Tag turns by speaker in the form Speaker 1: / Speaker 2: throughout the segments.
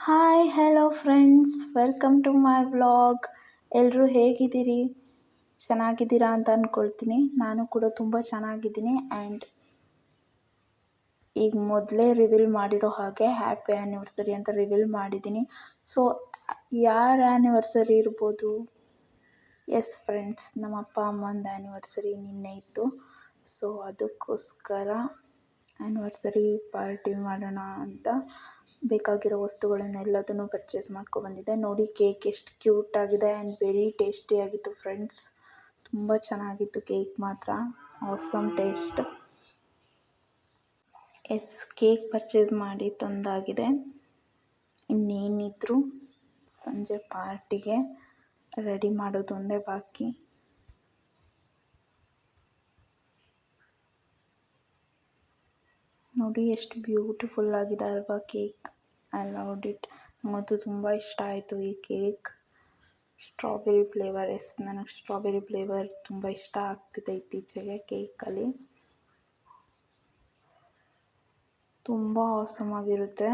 Speaker 1: Hi hello friends, welcome to my vlog. ಎಲ್ಲರೂ ಹೇಗಿದ್ದೀರಿ? ಚೆನ್ನಾಗಿದ್ದೀರಾ ಅಂತ ಅಂದ್ಕೊಳ್ತೀನಿ. ನಾನು ಕೂಡ ತುಂಬ ಚೆನ್ನಾಗಿದ್ದೀನಿ. ಆ್ಯಂಡ್ ಈಗ ಮೊದಲೇ ರಿವೀಲ್ ಮಾಡಿರೋ ಹಾಗೆ ಹ್ಯಾಪಿ ಆ್ಯನಿವರ್ಸರಿ ಅಂತ ರಿವೀಲ್ ಮಾಡಿದ್ದೀನಿ. ಸೊ ಯಾರ ಆ್ಯನಿವರ್ಸರಿ ಇರ್ಬೋದು? ಎಸ್ ಫ್ರೆಂಡ್ಸ್, ನಮ್ಮ ಅಪ್ಪ ಅಮ್ಮಂದು ಆ್ಯನಿವರ್ಸರಿ ನಿನ್ನೆ ಇತ್ತು. ಸೊ ಅದಕ್ಕೋಸ್ಕರ ಆ್ಯನಿವರ್ಸರಿ ಪಾರ್ಟಿ ಮಾಡೋಣ ಅಂತ ಬೇಕಾಗಿರೋ ವಸ್ತುಗಳನ್ನೆಲ್ಲದನ್ನು ಪರ್ಚೇಸ್ ಮಾಡ್ಕೊಬಂದಿದ್ದೆ. ನೋಡಿ, ಕೇಕ್ ಎಷ್ಟು ಕ್ಯೂಟ್ ಆಗಿದೆ ಆ್ಯಂಡ್ ವೆರಿ ಟೇಸ್ಟಿಯಾಗಿತ್ತು ಫ್ರೆಂಡ್ಸ್. ತುಂಬ ಚೆನ್ನಾಗಿತ್ತು ಕೇಕ್ ಮಾತ್ರ, awesome taste. Yes, cake purchase ಮಾಡಿ ತಂದಾಗಿದೆ. ಇನ್ನೇನಿದ್ರು ಸಂಜೆ ಪಾರ್ಟಿಗೆ ರೆಡಿ ಮಾಡೋದು ಒಂದೇ ಬಾಕಿ. ನೋಡಿ ಎಷ್ಟು ಬ್ಯೂಟಿಫುಲ್ ಆಗಿದೆ ಅಲ್ವಾ ಕೇಕ್. I loved it. ನನಗಂತೂ ತುಂಬ ಇಷ್ಟ ಆಯಿತು ಈ ಕೇಕ್. Strawberry flavour. ಎಸ್, ನನಗೆ ಸ್ಟ್ರಾಬೆರಿ ಫ್ಲೇವರ್ ತುಂಬ ಇಷ್ಟ ಆಗ್ತಿದೆ ಇತ್ತೀಚೆಗೆ ಕೇಕಲ್ಲಿ. ತುಂಬ ಆಸಮ್ ಆಗಿರುತ್ತೆ.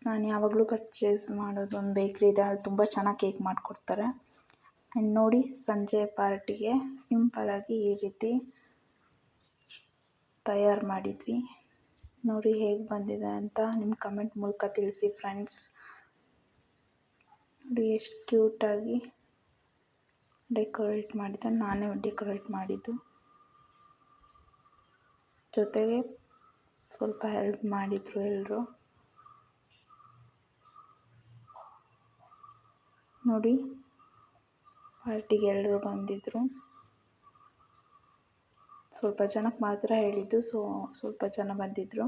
Speaker 1: ನಾನು ಯಾವಾಗಲೂ ಪರ್ಚೇಸ್ ಮಾಡೋದು ಒಂದು ಬೇಕ್ರಿ ಇದೆ, ಅಲ್ಲಿ ತುಂಬ ಚೆನ್ನಾಗಿ ಕೇಕ್ ಮಾಡಿಕೊಡ್ತಾರೆ. ಆ್ಯಂಡ್ ನೋಡಿ, ಸಂಜೆ ಪಾರ್ಟಿಗೆ ಸಿಂಪಲಾಗಿ ಈ ರೀತಿ ತಯಾರು ಮಾಡಿದ್ವಿ. ನೋಡಿ ಹೇಗೆ ಬಂದಿದೆ ಅಂತ ನಿಮ್ಮ ಕಮೆಂಟ್ ಮೂಲಕ ತಿಳಿಸಿ ಫ್ರೆಂಡ್ಸ್. ನೋಡಿ ಎಷ್ಟು ಕ್ಯೂಟಾಗಿ ಡೆಕೋರೇಟ್ ಮಾಡಿದ್ದೆ. ನಾನೇ ಡೆಕೋರೇಟ್ ಮಾಡಿದ್ದು, ಜೊತೆಗೆ ಸ್ವಲ್ಪ ಹೆಲ್ಪ್ ಮಾಡಿದರು ಎಲ್ಲರೂ. ನೋಡಿ, ಪಾರ್ಟಿಗೆ ಎಲ್ಲರೂ ಬಂದಿದ್ದರು. ಸ್ವಲ್ಪ ಜನಕ್ಕೆ ಮಾತ್ರ ಹೇಳಿದ್ದು, ಸೊ ಸ್ವಲ್ಪ ಜನ ಬಂದಿದ್ದರು.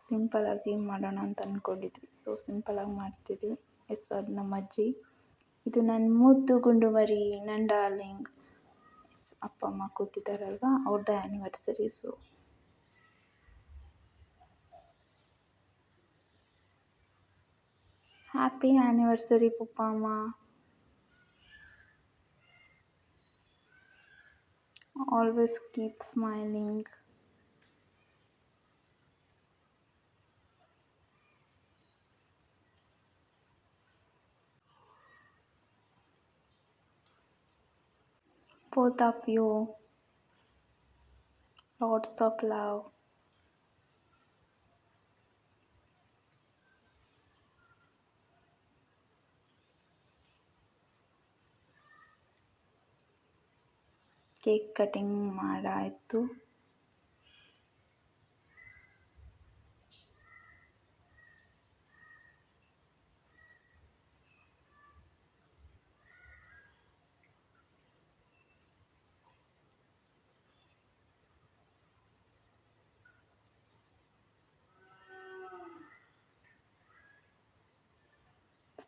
Speaker 1: ಸಿಂಪಲಾಗಿ ಮಾಡೋಣ ಅಂತ ಅಂದ್ಕೊಂಡಿದ್ವಿ, ಸೊ ಸಿಂಪಲಾಗಿ ಮಾಡ್ತಿದ್ವಿ. ಎಸ್, ಅದು ನಮ್ಮ ಅಜ್ಜಿ. ಇದು ನನ್ನ ಮುದ್ದು ಗುಂಡು ಮರಿ, ನನ್ನ ಡಾರ್ಲಿಂಗ್. ಅಪ್ಪ ಅಮ್ಮ ಕೂತಿದ್ದಾರಲ್ವ, ಅವ್ರದ್ದು ಆ್ಯನಿವರ್ಸರಿ. ಸೊ ಹ್ಯಾಪಿ ಆ್ಯನಿವರ್ಸರಿ ಪಪ್ಪ ಅಮ್ಮ. Always keep smiling. Both of you, lots of love. Cake cutting ಮಾಡಾಯಿತು.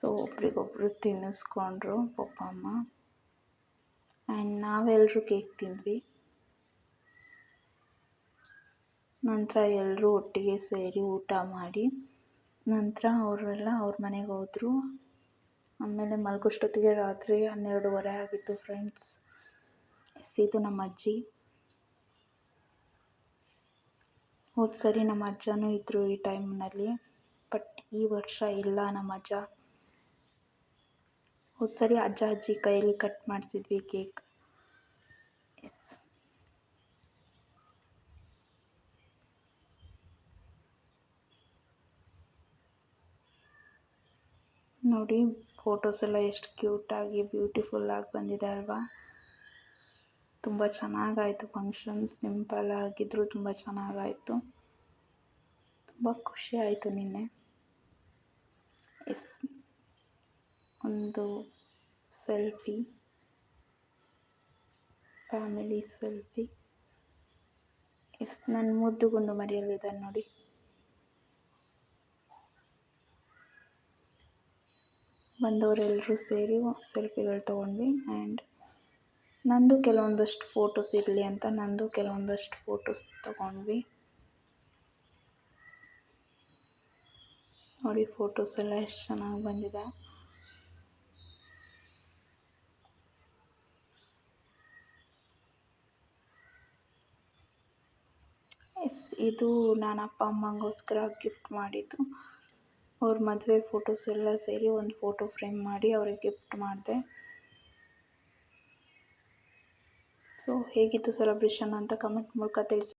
Speaker 1: ಸೊ ಒಬ್ರಿಗೊಬ್ರು ತಿನ್ನಿಸ್ಕೊಂಡ್ರು ಪಪ್ಪ ಅಮ್ಮ. ಆ್ಯಂಡ್ ನಾವೆಲ್ಲರೂ ಕೇಕ್ ತಿಂದ್ವಿ. ನಂತರ ಎಲ್ಲರೂ ಒಟ್ಟಿಗೆ ಸೇರಿ ಊಟ ಮಾಡಿ ನಂತರ ಅವರೆಲ್ಲ ಅವ್ರ ಮನೆಗೆ ಹೋದರು. ಆಮೇಲೆ ಮಲಗೋಷ್ಟೊತ್ತಿಗೆ ರಾತ್ರಿ 12:30 ಆಗಿತ್ತು ಫ್ರೆಂಡ್ಸ್. ಎಸ್, ಇದು ನಮ್ಮ ಅಜ್ಜಿ. ಹೋದ ಸರಿ ನಮ್ಮ ಅಜ್ಜನೂ ಇದ್ದರು ಈ ಟೈಮ್ನಲ್ಲಿ, ಬಟ್ ಈ ವರ್ಷ ಇಲ್ಲ ನಮ್ಮ ಅಜ್ಜ. ಹೋದ ಸರಿ ಅಜ್ಜ ಅಜ್ಜಿ ಕೈಯಲ್ಲಿ ಕಟ್ ಮಾಡಿಸಿದ್ವಿ ಕೇಕ್. ಎಸ್, ನೋಡಿ ಫೋಟೋಸ್ ಎಲ್ಲ ಎಷ್ಟು ಕ್ಯೂಟಾಗಿ ಬ್ಯೂಟಿಫುಲ್ಲಾಗಿ ಬಂದಿದೆ ಅಲ್ವಾ. ತುಂಬ ಚೆನ್ನಾಗಾಯಿತು ಫಂಕ್ಷನ್. ಸಿಂಪಲ್ ಆಗಿದ್ದರೂ ತುಂಬ ಚೆನ್ನಾಗಾಯಿತು. ತುಂಬ ಖುಷಿ ಆಯಿತು ನಿನ್ನೆ. ಎಸ್, ಒಂದು ಸೆಲ್ಫಿ, ಫ್ಯಾಮಿಲಿ ಸೆಲ್ಫಿ. ಎಸ್, ನನ್ನ ಮುದ್ದು ಗುಂಡು ಮರಿಯಲ್ಲಿದ್ದಾನೆ ನೋಡಿ. ಬಂದವರೆಲ್ಲರೂ ಸೇರಿ ಸೆಲ್ಫಿಗಳು ತೊಗೊಂಡ್ವಿ. ಆ್ಯಂಡ್ ನಂದು ಕೆಲವೊಂದಷ್ಟು ಫೋಟೋಸ್ ಇರಲಿ ಅಂತ ನಂದು ಕೆಲವೊಂದಷ್ಟು ಫೋಟೋಸ್ ತೊಗೊಂಡ್ವಿ. ನೋಡಿ ಫೋಟೋಸ್ ಎಲ್ಲ ಎಷ್ಟು ಚೆನ್ನಾಗಿ ಬಂದಿದೆ. ಎಸ್, ಇದು ನಾನು ಅಪ್ಪ ಅಮ್ಮಂಗೋಸ್ಕರ ಗಿಫ್ಟ್ ಮಾಡಿದ್ದು. ಅವ್ರ ಮದುವೆ ಫೋಟೋಸ್ ಎಲ್ಲ ಸೇರಿ ಒಂದು ಫೋಟೋ ಫ್ರೇಮ್ ಮಾಡಿ ಅವ್ರಿಗೆ ಗಿಫ್ಟ್ ಮಾಡಿದೆ. ಸೊ ಹೇಗಿತ್ತು ಸೆಲೆಬ್ರೇಷನ್ ಅಂತ ಕಮೆಂಟ್ ಮೂಲಕ ತಿಳಿಸಿ.